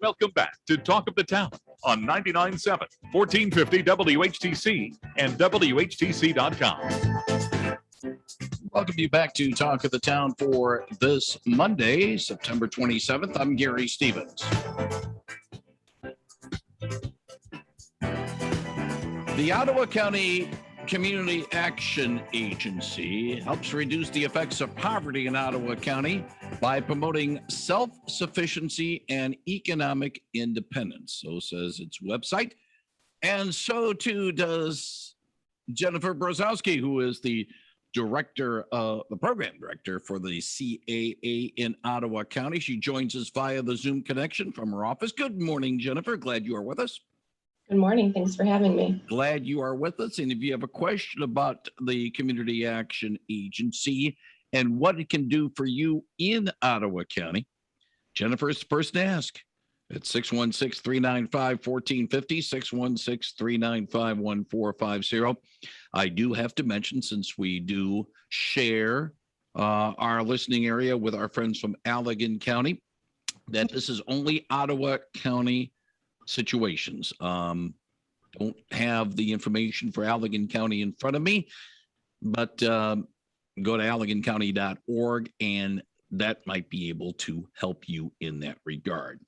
Welcome back to Talk of the Town on 99.7, 1450 WHTC and WHTC.com. Welcome you back to Talk of the Town for this Monday, September 27th. I'm Gary Stevens. The Ottawa County Community Action Agency helps reduce the effects of poverty in Ottawa County by promoting self-sufficiency and economic independence. So says its website. And so too does Jennifer Brozowski, who is the program director for the CAA in Ottawa County. She joins us via the Zoom connection from her office. Good morning, Jennifer. Glad you are with us. Good morning. Thanks for having me. Glad you are with us. And if you have a question about the Community Action Agency and what it can do for you in Ottawa County, Jennifer is the person to ask. It's 616-395-1450, 616-395-1450. I do have to mention, since we do share our listening area with our friends from Allegan County, that this is only Ottawa County situations. Don't have the information for Allegan County in front of me, but go to allegancounty.org and that might be able to help you in that regard.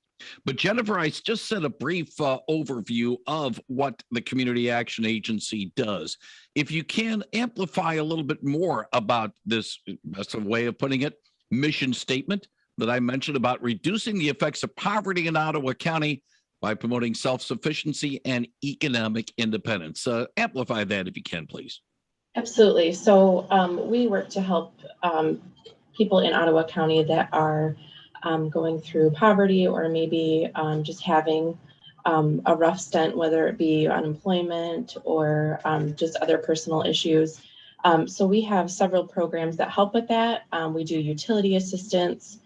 But Jennifer, I just said a brief overview of what the Community Action Agency does. If you can amplify a little bit more about this, that's a way of putting it, mission statement that I mentioned about reducing the effects of poverty in Ottawa County by promoting self-sufficiency and economic independence. Amplify that if you can, please. Absolutely. So we work to help people in Ottawa County that are going through poverty or maybe just having a rough stint, whether it be unemployment or just other personal issues. So we have several programs that help with that. We do utility assistance.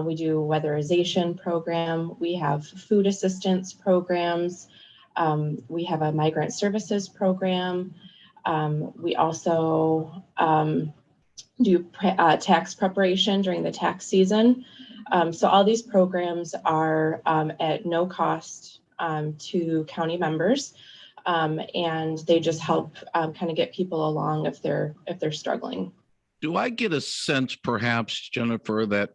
We do weatherization program. We have food assistance programs. We have a migrant services program. We also do tax preparation during the tax season. So all these programs are at no cost to county members, and they just help kind of get people along if they're struggling. Do I get a sense, perhaps, Jennifer, that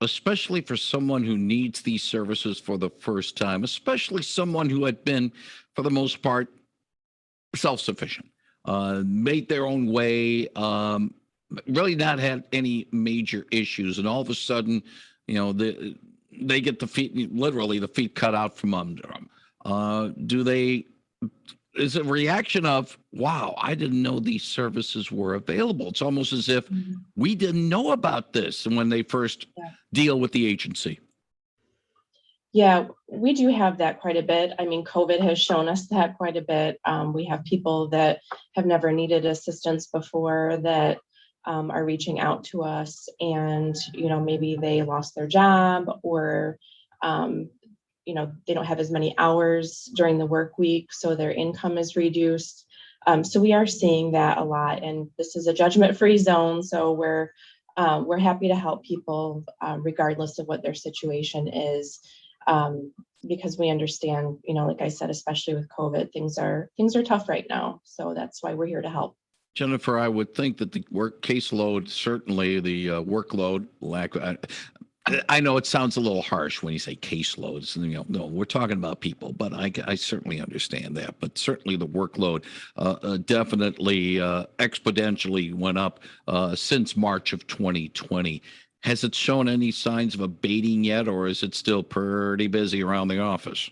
especially for someone who needs these services for the first time, especially someone who had been, for the most part, self-sufficient, made their own way, really not had any major issues, and all of a sudden, they get literally the feet cut out from under them. Is a reaction of, wow, I didn't know these services were available. It's almost as if we didn't know about this when they first deal with the agency. Yeah, we do have that quite a bit. I mean, COVID has shown us that quite a bit. We have people that have never needed assistance before that are reaching out to us, and, maybe they lost their job or, they don't have as many hours during the work week, so their income is reduced. So we are seeing that a lot, and this is a judgment-free zone. So we're happy to help people regardless of what their situation is, because we understand, like I said, especially with COVID, things are tough right now. So that's why we're here to help. Jennifer, I would think that the work caseload, certainly the workload lack. I know it sounds a little harsh when you say caseloads. No, we're talking about people, but I certainly understand that. But certainly the workload definitely exponentially went up since March of 2020. Has it shown any signs of abating yet, or is it still pretty busy around the office?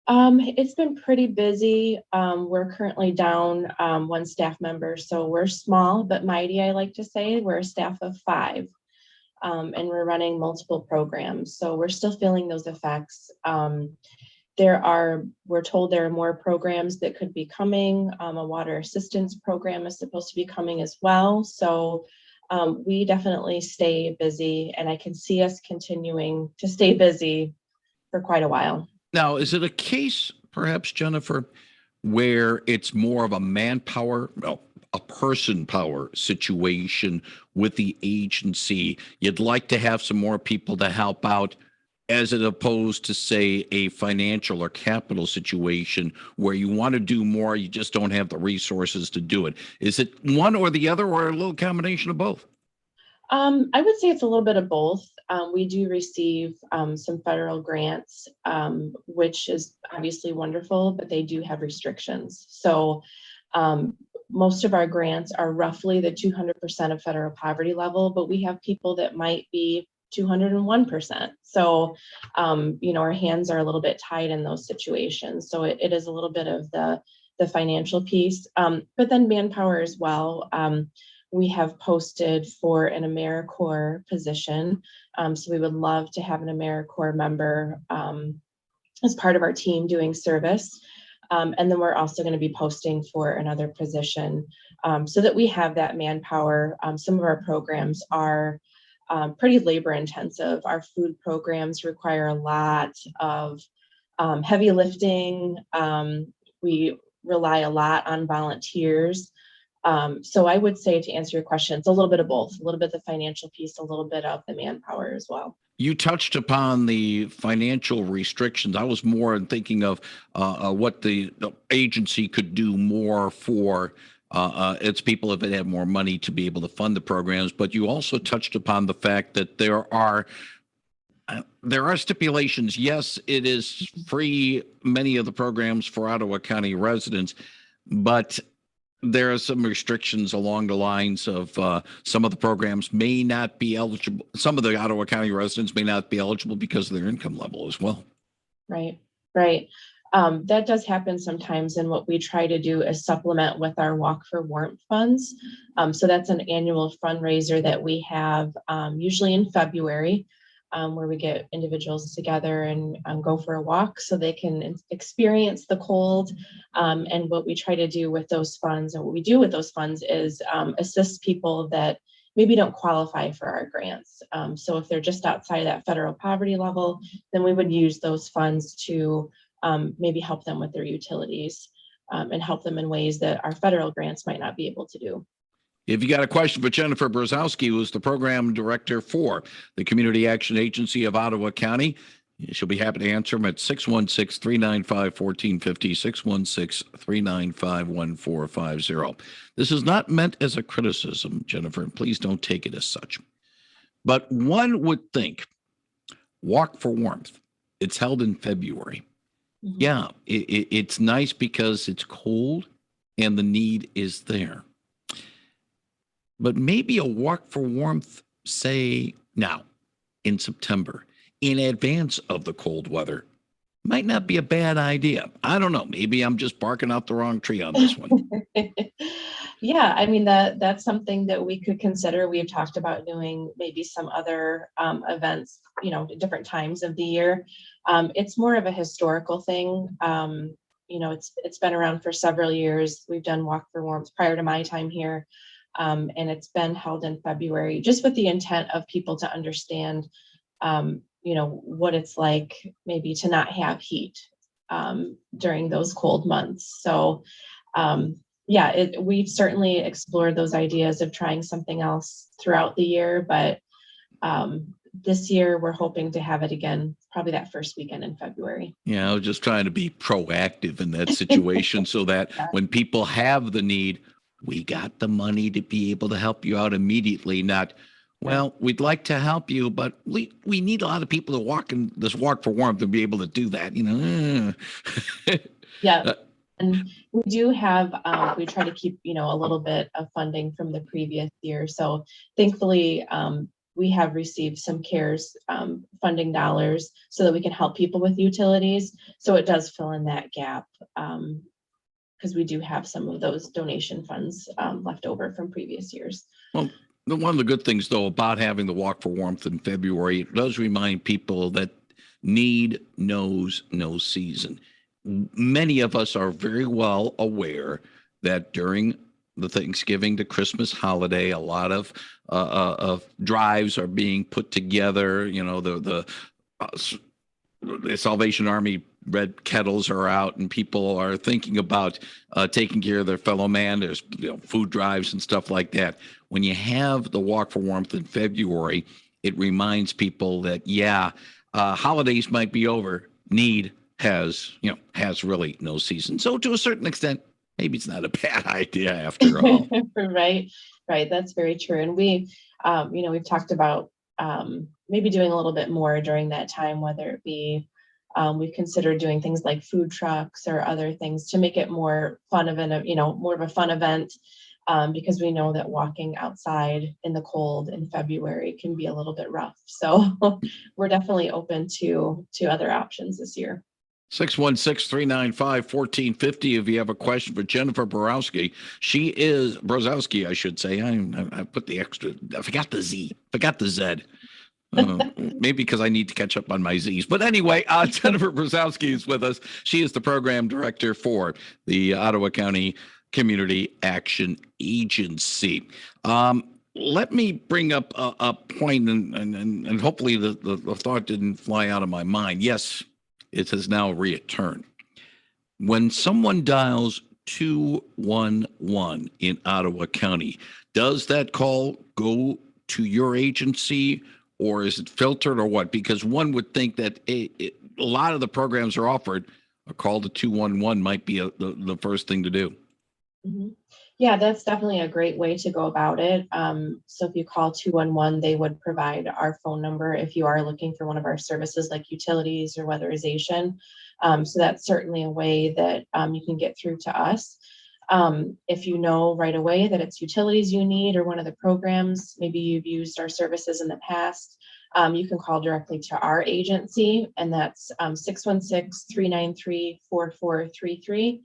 It's been pretty busy. We're currently down one staff member, so we're small but mighty, I like to say. We're a staff of 5. And we're running multiple programs. So we're still feeling those effects. We're told there are more programs that could be coming. A water assistance program is supposed to be coming as well. So we definitely stay busy, and I can see us continuing to stay busy for quite a while. Now, is it a case, perhaps, Jennifer, where it's more of a manpower, a person power situation with the agency? You'd like to have some more people to help out, as opposed to, say, a financial or capital situation where you want to do more, you just don't have the resources to do it? Is it one or the other, or a little combination of both? I would say it's a little bit of both. We do receive some federal grants, which is obviously wonderful, but they do have restrictions. So most of our grants are roughly the 200% of federal poverty level, but we have people that might be 201%. So, our hands are a little bit tied in those situations. So it is a little bit of the financial piece, but then manpower as well. We have posted for an AmeriCorps position. So we would love to have an AmeriCorps member as part of our team doing service. And then we're also going to be posting for another position so that we have that manpower. Some of our programs are pretty labor intensive. Our food programs require a lot of heavy lifting. We rely a lot on volunteers. So I would say, to answer your question, it's a little bit of both, a little bit of the financial piece, a little bit of the manpower as well. You touched upon the financial restrictions. I was more thinking of what the agency could do more for its people if it had more money to be able to fund the programs. But you also touched upon the fact that there are stipulations. Yes, it is free, many of the programs for Ottawa County residents, but there are some restrictions along the lines of some of the programs may not be eligible. Some of the Ottawa County residents may not be eligible because of their income level as well. Right. That does happen sometimes. And what we try to do is supplement with our Walk for Warmth funds. So that's an annual fundraiser that we have usually in February, where we get individuals together and go for a walk so they can experience the cold. And what we try to do with those funds, and what we do with those funds, is assist people that maybe don't qualify for our grants. So if they're just outside of that federal poverty level, then we would use those funds to maybe help them with their utilities and help them in ways that our federal grants might not be able to do. If you got a question for Jennifer Brozowski, who's the program director for the Community Action Agency of Ottawa County, she'll be happy to answer them at 616-395-1450, 616-395-1450. This is not meant as a criticism, Jennifer, and please don't take it as such. But one would think, Walk for Warmth, it's held in February. Mm-hmm. Yeah, it's nice because it's cold and the need is there. But maybe a Walk for Warmth, say now, in September, in advance of the cold weather, might not be a bad idea. I don't know. Maybe I'm just barking out the wrong tree on this one. Yeah, I mean, that's something that we could consider. We've talked about doing maybe some other events, different times of the year. It's more of a historical thing. It's been around for several years. We've done Walk for Warmth prior to my time here. And it's been held in February, just with the intent of people to understand, what it's like maybe to not have heat during those cold months. So, we've certainly explored those ideas of trying something else throughout the year, but this year we're hoping to have it again, probably that first weekend in February. Yeah, I was just trying to be proactive in that situation so that when people have the need, we got the money to be able to help you out immediately, not, well, we'd like to help you, but we need a lot of people to walk in this Walk for Warmth to be able to do that, Yeah. And we do have, we try to keep, a little bit of funding from the previous year. So thankfully, we have received some CARES funding dollars so that we can help people with utilities. So it does fill in that gap. Because we do have some of those donation funds left over from previous years. Well, one of the good things, though, about having the Walk for Warmth in February, it does remind people that need knows no season. Many of us are very well aware that during the Thanksgiving to Christmas holiday, a lot of drives are being put together. The Salvation Army red kettles are out and people are thinking about taking care of their fellow man. There's food drives and stuff like that. When you have the Walk for Warmth in February, it reminds people that, holidays might be over. Need has really no season. So to a certain extent, maybe it's not a bad idea after all. Right, right. That's very true. And we've talked about maybe doing a little bit more during that time, whether it be we've considered doing things like food trucks or other things to make it more fun of more of a fun event, because we know that walking outside in the cold in February can be a little bit rough. So we're definitely open to other options this year. 616-395-1450 if you have a question for Jennifer Borowski. She is Brozowski, I should say. I put the extra, I forgot the Z, forgot the Z. Maybe because I need to catch up on my Z's. But anyway, Jennifer Brozowski is with us. She is the program director for the Ottawa County Community Action Agency. Let me bring up a point, and hopefully the thought didn't fly out of my mind. Yes, it has now returned. When someone dials 211 in Ottawa County, does that call go to your agency, or is it filtered, or what? Because one would think that a lot of the programs are offered. A call to 211 might be the first thing to do. Mm-hmm. Yeah, that's definitely a great way to go about it. So if you call 211, they would provide our phone number if you are looking for one of our services like utilities or weatherization. So that's certainly a way that you can get through to us. If you know right away that it's utilities you need or one of the programs, maybe you've used our services in the past, you can call directly to our agency, and that's 616-393-4433.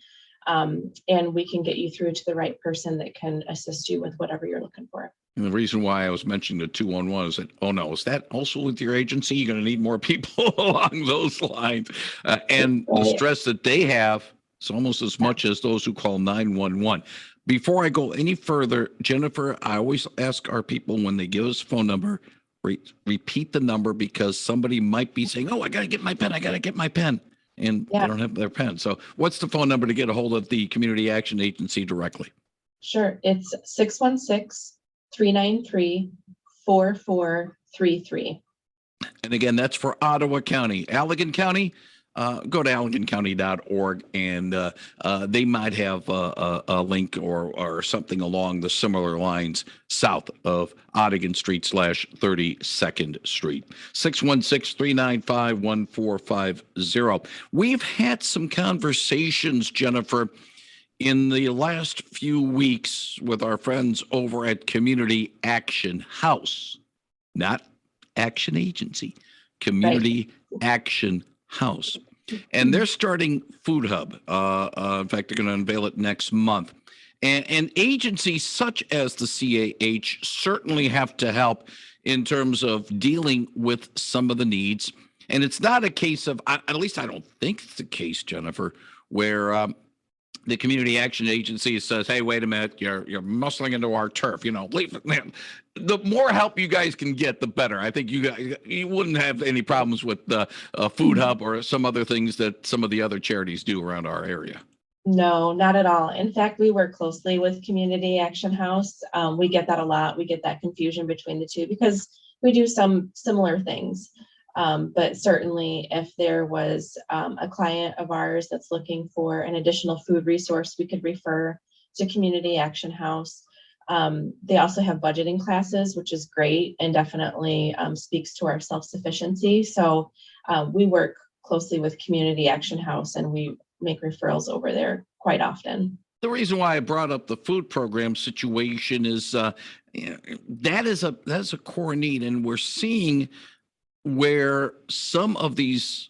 And we can get you through to the right person that can assist you with whatever you're looking for. And the reason why I was mentioning the 211 is that, oh no, is that also with your agency? You're going to need more people along those lines. And the stress that they have is almost as much as those who call 911. Before I go any further, Jennifer, I always ask our people when they give us a phone number, repeat the number, because somebody might be saying, oh, I got to get my pen. I got to get my pen. And they don't have their pen. So what's the phone number to get a hold of the Community Action Agency directly? Sure. It's 616-393-4433. And again, that's for Ottawa County. Allegan County, go to allegancounty.org, and they might have a link or something along the similar lines south of Ottagon Street / 32nd Street. 616-395-1450. We've had some conversations, Jennifer, in the last few weeks with our friends over at Community Action House, not Action Agency, Community Action House. And they're starting Food Hub. In fact, they're going to unveil it next month. And agencies such as the CAH certainly have to help in terms of dealing with some of the needs. And it's not a case of, at least I don't think it's the case, Jennifer, where the Community Action Agency says, hey, wait a minute, you're muscling into our turf. Leave it, man. The more help you guys can get, the better. I think you wouldn't have any problems with the Food Hub or some other things that some of the other charities do around our area. No, not at all. In fact, we work closely with Community Action House. We get that a lot. We get that confusion between the two because we do some similar things. But certainly if there was a client of ours that's looking for an additional food resource, we could refer to Community Action House. They also have budgeting classes, which is great and definitely speaks to our self-sufficiency. So we work closly with Community Action House, and we make referrals over there quite often. The reason why I brought up the food program situation is that is a core need, and we're seeing where some of these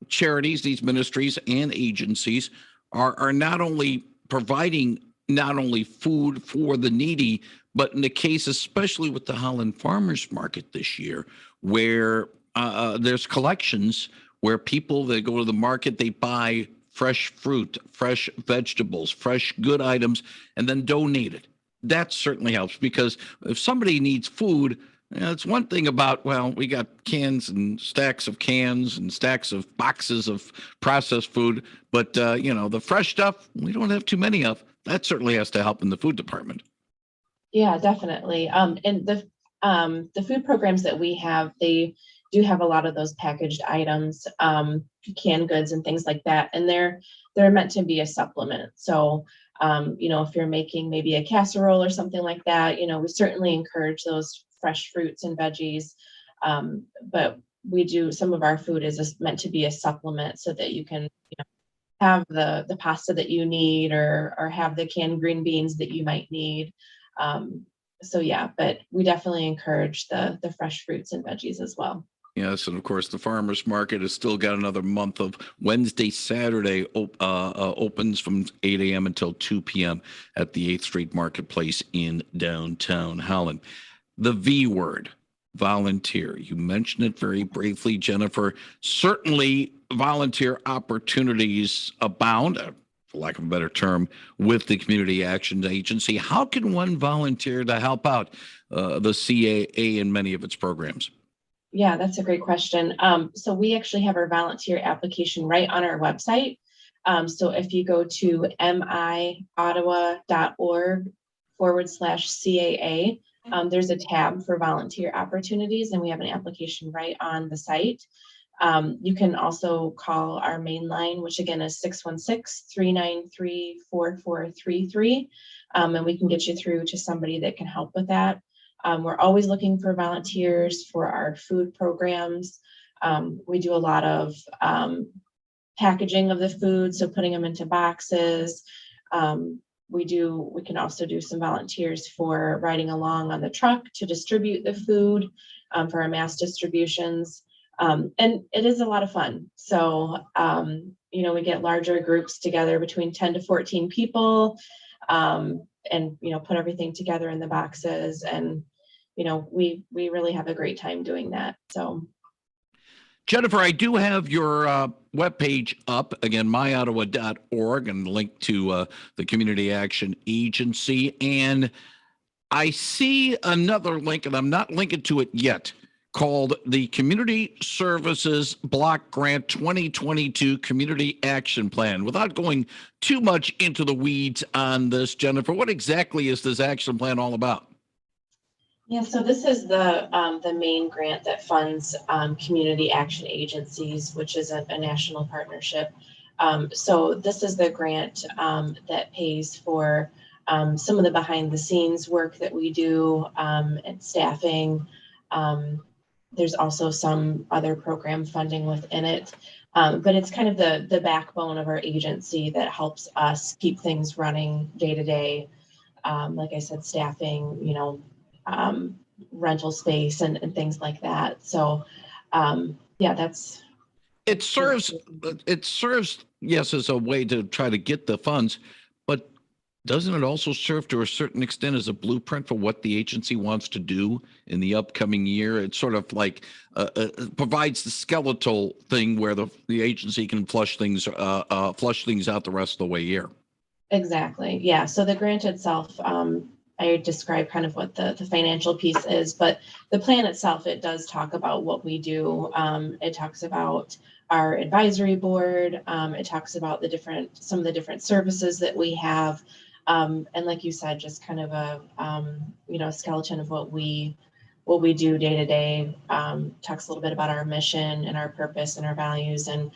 charities, these ministries and agencies are not only providing food for the needy, but in the case, especially with the Holland Farmers Market this year, where there's collections where people that go to the market, they buy fresh fruit, fresh vegetables, fresh good items, and then donate it. That certainly helps, because if somebody needs food, it's one thing about, well, we got cans and stacks of cans and stacks of boxes of processed food, but the fresh stuff, we don't have too many of. That certainly has to help in the food department. Yeah, definitely. And the food programs that we have, they do have a lot of those packaged items, canned goods and things like that. And they're meant to be a supplement. So, if you're making maybe a casserole or something like that, we certainly encourage those fresh fruits and veggies. But some of our food is meant to be a supplement so that you can, have the pasta that you need or have the canned green beans that you might need. So yeah, but we definitely encourage the fresh fruits and veggies as well. Yes, and of course, the farmers market has still got another month of Wednesday, Saturday opens from 8 a.m. until 2 p.m. at the 8th Street Marketplace in downtown Holland. The V word, volunteer. You mentioned it very briefly, Jennifer. Certainly, volunteer opportunities abound, for lack of a better term, with the Community Action Agency. How can one volunteer to help out the CAA in many of its programs? Yeah, that's a great question. So we actually have our volunteer application right on our website. So if you go to miottawa.org/CAA, there's a tab for volunteer opportunities, and we have an application right on the site. You can also call our main line, which again is 616-393-4433, and we can get you through to somebody that can help with that. We're always looking for volunteers for our food programs. We do a lot of packaging of the food, so putting them into boxes. We can also do some volunteers for riding along on the truck to distribute the food for our mass distributions. And it is a lot of fun. So, we get larger groups together between 10 to 14 people, and, put everything together in the boxes. And, we really have a great time doing that. So, Jennifer, I do have your webpage up, again, myottawa.org, and link to the Community Action Agency. And I see another link, and I'm not linking to it yet, called the Community Services Block Grant 2022 Community Action Plan. Without going too much into the weeds on this, Jennifer, what exactly is this action plan all about? Yeah, so this is the main grant that funds community action agencies, which is a national partnership. So this is the grant that pays for some of the behind the scenes work that we do and staffing. There's also some other program funding within it, but it's kind of the backbone of our agency that helps us keep things running day to day. Like I said, staffing, rental space and things like that. So, that's. It serves, yes, as a way to try to get the funds, but doesn't it also serve to a certain extent as a blueprint for what the agency wants to do in the upcoming year? It's sort of like provides the skeletal thing where the agency can flush things out the rest of the way year. Exactly. Yeah. So the grant itself, I describe kind of what the financial piece is, but the plan itself, it does talk about what we do. It talks about our advisory board. It talks about some of the different services that we have. And like you said, just kind of a skeleton of what we do day to day. Talks a little bit about our mission and our purpose and our values, and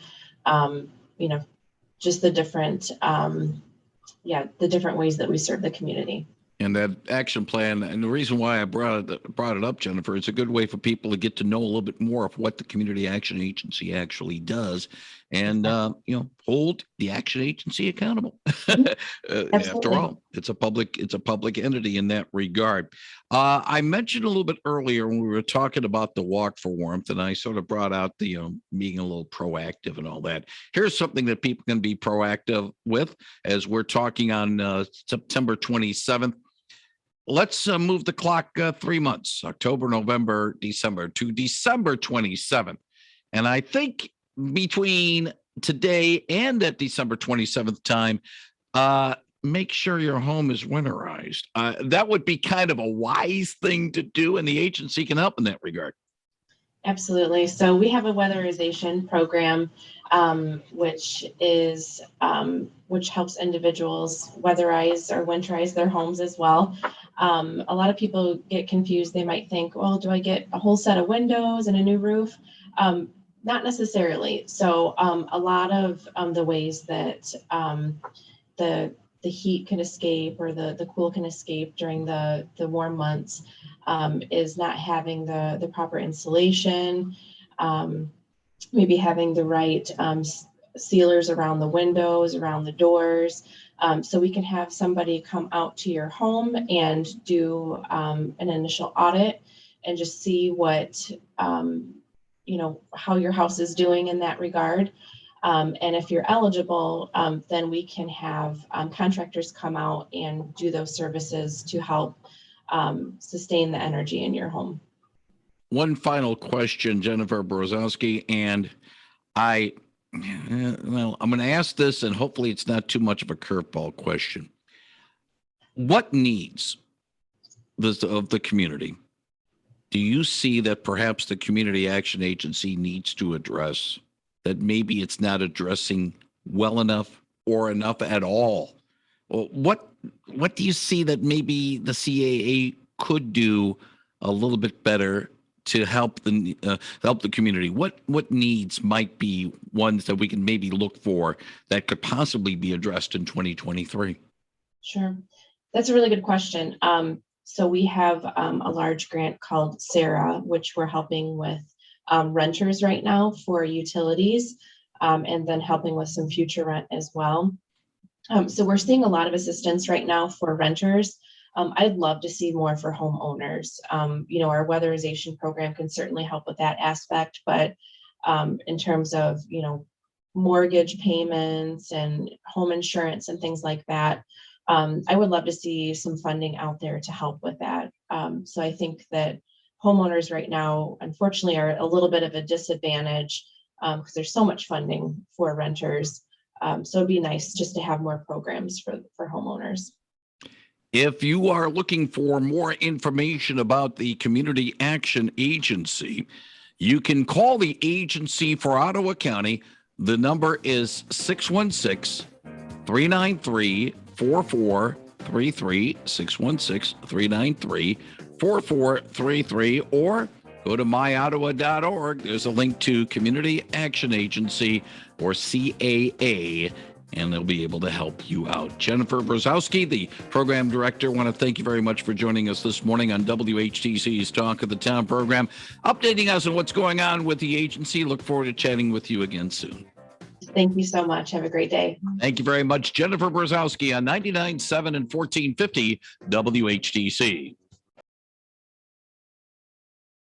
just the different ways that we serve the community. And that action plan, and the reason why I brought it up, Jennifer, it's a good way for people to get to know a little bit more of what the Community Action Agency actually does, and hold the action agency accountable. After all, it's a public entity in that regard. I mentioned a little bit earlier when we were talking about the Walk for Warmth, and I sort of brought out the being a little proactive and all that. Here's something that people can be proactive with as we're talking on September 27th. Let's move the clock 3 months, October, November, December, to December 27th. And I think between today and that December 27th time, make sure your home is winterized. That would be kind of a wise thing to do, and the agency can help in that regard. Absolutely. So we have a weatherization program, which helps individuals weatherize or winterize their homes as well. A lot of people get confused. They might think, well, do I get a whole set of windows and a new roof? Not necessarily. So a lot of the ways that the heat can escape or the cool can escape during the warm months is not having the proper insulation, maybe having the right sealers around the windows, around the doors. So we can have somebody come out to your home and do an initial audit and just see what, how your house is doing in that regard. And if you're eligible, then we can have contractors come out and do those services to help sustain the energy in your home. One final question, Jennifer Brozowski, and I'm going to ask this, and hopefully it's not too much of a curveball question. What needs of the community do you see that perhaps the Community Action Agency needs to address that maybe it's not addressing well enough or enough at all? Well, what do you see that maybe the CAA could do a little bit better to help the community? What needs might be ones that we can maybe look for that could possibly be addressed in 2023? Sure. That's a really good question. So we have a large grant called Sarah, which we're helping with renters right now for utilities, and then helping with some future rent as well. So we're seeing a lot of assistance right now for renters. I'd love to see more for homeowners. Our weatherization program can certainly help with that aspect, but in terms of, mortgage payments and home insurance and things like that, I would love to see some funding out there to help with that. So I think that homeowners right now, unfortunately, are a little bit of a disadvantage because there's so much funding for renters. So it'd be nice just to have more programs for homeowners. If you are looking for more information about the Community Action Agency, you can call the agency for Ottawa County. The number is 616-393-4433, 616-393-4433, or go to myottawa.org. There's a link to Community Action Agency, or CAA, and they'll be able to help you out. Jennifer Brozowski, the program director, I want to thank you very much for joining us this morning on WHTC's Talk of the Town program, updating us on what's going on with the agency. Look forward to chatting with you again soon. Thank you so much. Have a great day. Thank you very much, Jennifer Brozowski on 99.7 and 1450 WHTC.